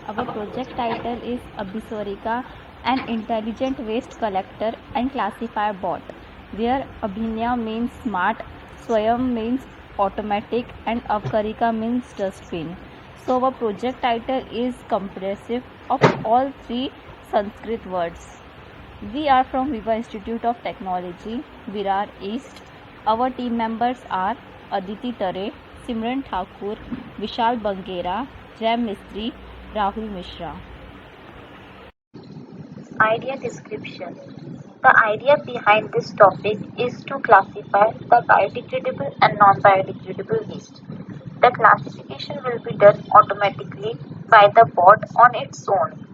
Our project title is Abhisorika, an intelligent waste collector and classifier bot, where Abhinya means smart, Swayam means automatic, and Avkarika means dustbin. So our project title is comprehensive of all three Sanskrit words. We are from Viva Institute of Technology, Virar East. Our team members are Aditi Tare, Simran Thakur, Vishal Bangera, Jai Mistry, Rahul Mishra. Idea description. The idea behind this topic is to classify the biodegradable and non-biodegradable waste. The classification will be done automatically by the bot on its own.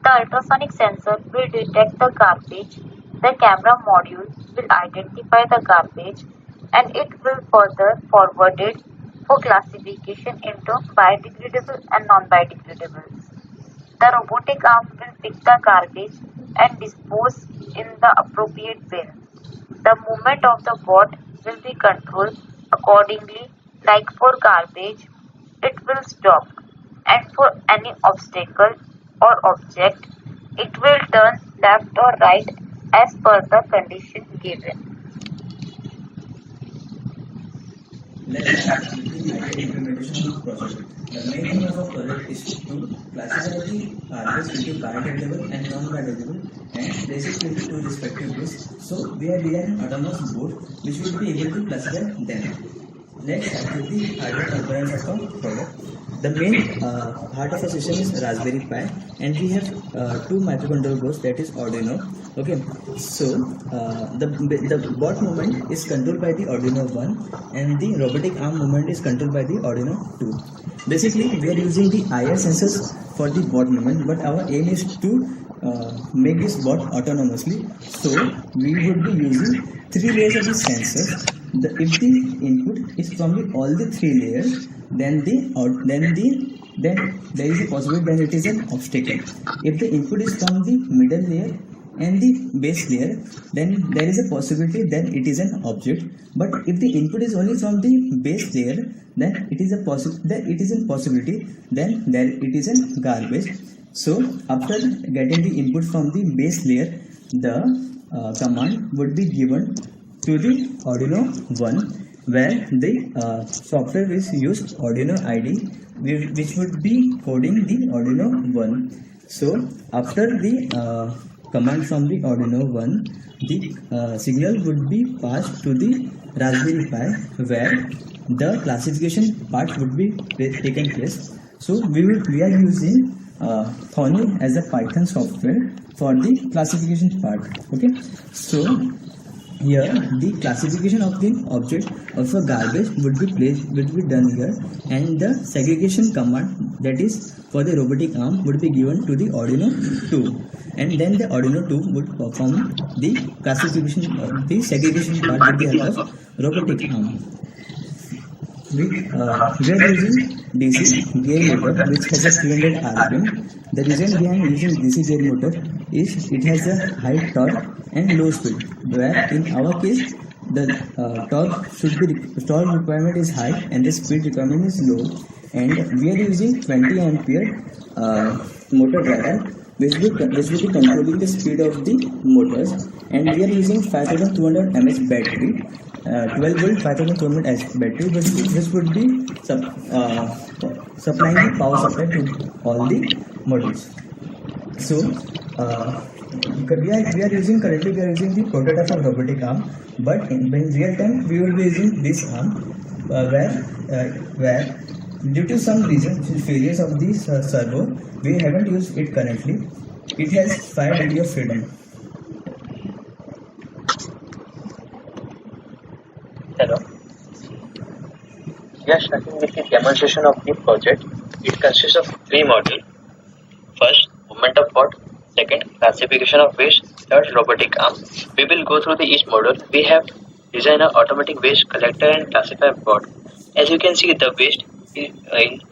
The ultrasonic sensor will detect the garbage, the camera module will identify the garbage, and it will further forward it for classification into biodegradable and non-biodegradable. The robotic arm will pick the garbage and dispose in the appropriate bin. The movement of the bot will be controlled accordingly, like for garbage, it will stop, and for any obstacle or object, it will turn left or right as per the condition given. Let's start with the idea implementation of project. The main aim of a project is to classify the garbage into biodegradable and non-biodegradable and place it into two respective lists. So we are designing an autonomous board which will be able to classify them. Let's start with the hardware components of a product. The main heart of a system is Raspberry Pi, and we have two microcontroller boards, that is Arduino. Okay, so the bot movement is controlled by the Arduino 1, and the robotic arm movement is controlled by the Arduino 2. Basically, we are using the IR sensors for the bot movement, but our aim is to make this bot autonomously. So we would be using three layers of the sensors. If the input is from all the three layers, then there is a possibility that it is an obstacle. If the input is from the middle layer and the base layer, then there is a possibility that it is an object. But if the input is only from the base layer, then it is a possibility, then there it is a garbage. So after getting the input from the base layer, the command would be given to the Arduino 1, where the software is used Arduino ID, which would be coding the Arduino 1. So after the command from the Arduino 1, the signal would be passed to the Raspberry Pi, where the classification part would be taken place. So we are using Thorny as a Python software for the classification part. Okay, so here the classification of the object of a garbage would be done here, and the segregation command, that is for the robotic arm, would be given to the Arduino 2, and then the Arduino 2 would perform the classification of the segregation part with the help of robotic arm. We are using DC gear motor, which has a 300 RPM. The reason behind using DC gear motor is it has a high torque and low speed, where in our case the torque requirement is high and the speed requirement is low, and we are using 20 ampere motor driver, which will be controlling the speed of the motors, and we are using 5200 mAh battery, 12 volt 5200 mAh battery, which would be supplying the power supply to all the models. So we are using the prototype of robotic arm, but in real time we will be using this arm, where due to some reason, failures of the servo, we haven't used it currently. It has 5 degrees of freedom. Hello. We are starting with the demonstration of the project. It consists of 3 modules. First, movement of bot. Second, classification of waste. Third, robotic arm. We will go through each module. We have designed an automatic waste collector and classifier bot. As you can see, the waste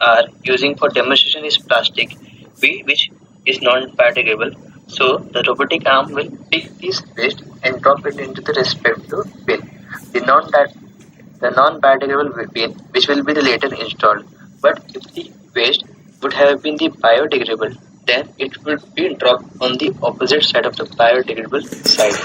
are using for demonstration is plastic, which is non-biodegradable. So the robotic arm will pick this waste and drop it into the respective bin. The non-biodegradable bin, which will be the later installed. But if the waste would have been the biodegradable, then it would be dropped on the opposite side of the biodegradable side.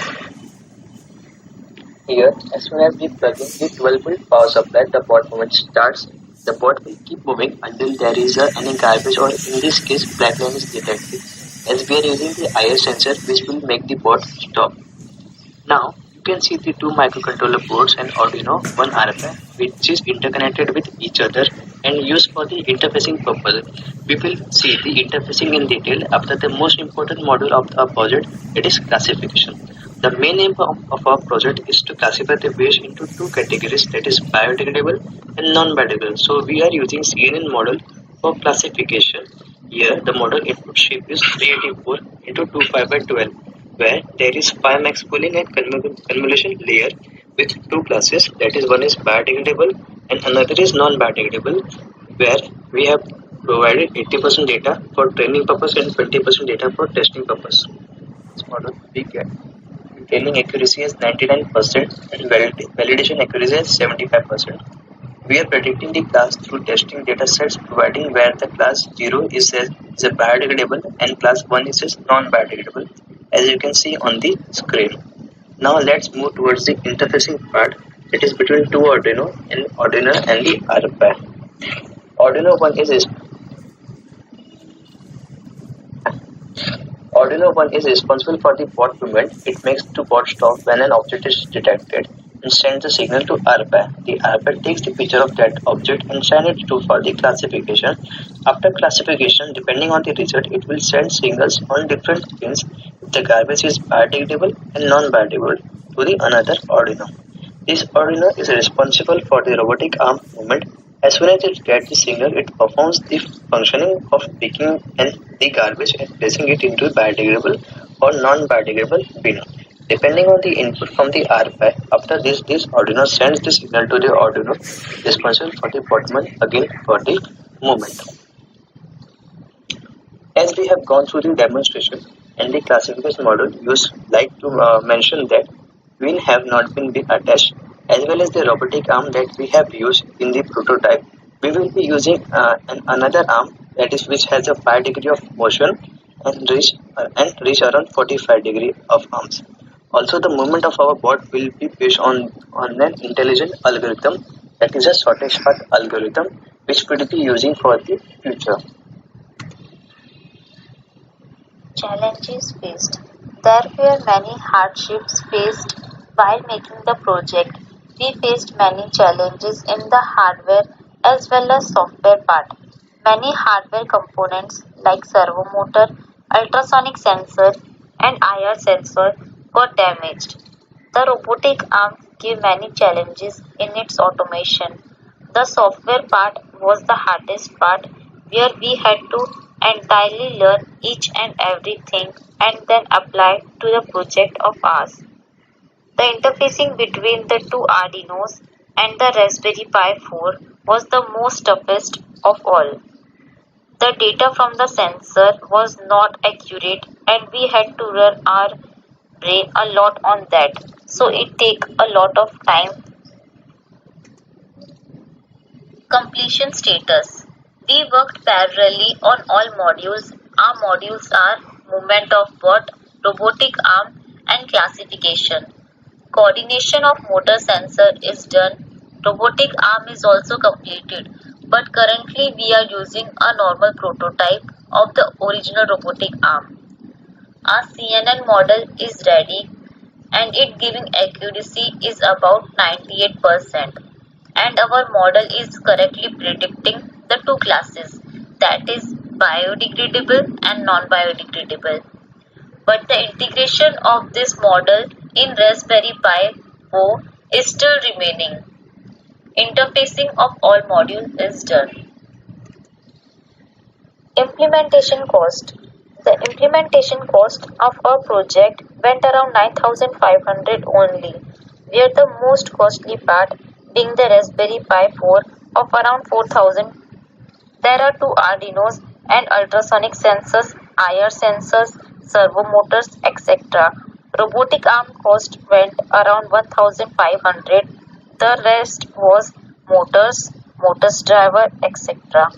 Here, as soon as we plug in the 12-volt power supply, the bot movement starts. The bot will keep moving until there is any garbage, or in this case black line is detected, as we are using the IR sensor which will make the bot stop. Now you can see the two microcontroller boards and Arduino, one RFI, which is interconnected with each other and used for the interfacing purpose. We will see the interfacing in detail after the most important module of our project, it is classification. The main aim of our project is to classify the waste into two categories, that is biodegradable and non-biodegradable. So we are using CNN model for classification. Here the model input shape is 384 into 25 by 12, where there is 5 max pooling and convolution layer with two classes, that is one is biodegradable and another is non-biodegradable, where we have provided 80% data for training purpose and 20% data for testing purpose. This model we get training accuracy is 99% and validation accuracy is 75%. We are predicting the class through testing data sets, providing where the class 0 is a biodegradable and class 1 is non-biodegradable, as you can see on the screen. Now let's move towards the interfacing part, that is between two Arduino and the RFI. Arduino 1 is responsible for the bot movement. It makes the bot stop when an object is detected and sends the signal to RFI. The RFI takes the picture of that object and sends it to for the classification. After classification, depending on the result, it will send signals on different pins if the garbage is biodegradable and non-biodegradable to the another Arduino. This Arduino is responsible for the robotic arm movement. As soon as it gets the signal, it performs the functioning of picking and the garbage and placing it into a biodegradable or non-biodegradable bin. Depending on the input from the RFI, after this Arduino sends the signal to the Arduino responsible for the bot movement again for the movement. As we have gone through the demonstration and the classification model, you like to mention that wheel have not been attached, as well as the robotic arm that we have used in the prototype. We will be using another arm, that is which has a 5 degree of motion and reach around 45 degree of arms. Also, the movement of our bot will be based on an intelligent algorithm, that is a shortest path algorithm, which we will be using for the future. Challenges faced. There were many hardships faced while making the project. We faced many challenges in the hardware as well as software part. Many hardware components like servo motor, ultrasonic sensor and IR sensor got damaged. The robotic arm gave many challenges in its automation. The software part was the hardest part, where we had to entirely learn each and everything and then apply to the project of ours. The interfacing between the two Arduinos and the Raspberry Pi 4 was the most toughest of all. The data from the sensor was not accurate and we had to run our brain a lot on that, so it take a lot of time. Completion status. We worked parallelly on all modules. Our modules are movement of bot, robotic arm and classification. Coordination of motor sensor is done. Robotic arm is also completed, but currently we are using a normal prototype of the original robotic arm. Our CNN model is ready and it giving accuracy is about 98%, and our model is correctly predicting the two classes, that is biodegradable and non-biodegradable. But the integration of this model in Raspberry Pi 4 is still remaining. Interfacing of all modules is done. Implementation cost. The implementation cost of our project went around 9,500 only, where the most costly part being the Raspberry Pi 4 of around 4,000. There are two Arduinos and ultrasonic sensors, IR sensors, servo motors, etc. Robotic arm cost went around 1,500. The rest was motors driver, etc.